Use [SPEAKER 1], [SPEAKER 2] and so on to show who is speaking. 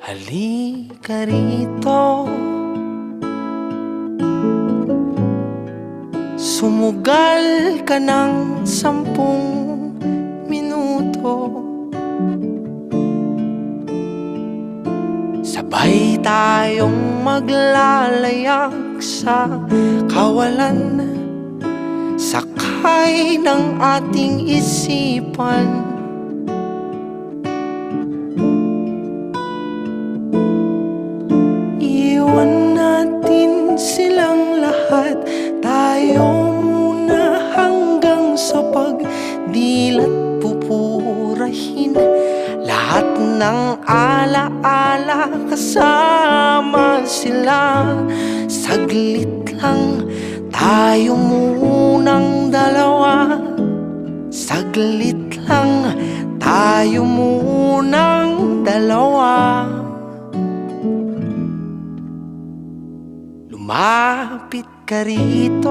[SPEAKER 1] Halika rito, sumugal ka ng 10 minuto. Sabay tayong maglalayag sa kawalan, sakay ng ating isipan. Iwan natin silang lahat, tayo muna hanggang sa pagdilat pupurahin lahat ng alaala, kasama sila. Saglit lang tayo munang dalawa, saglit lang tayo munang dalawa. Lumapit ka rito,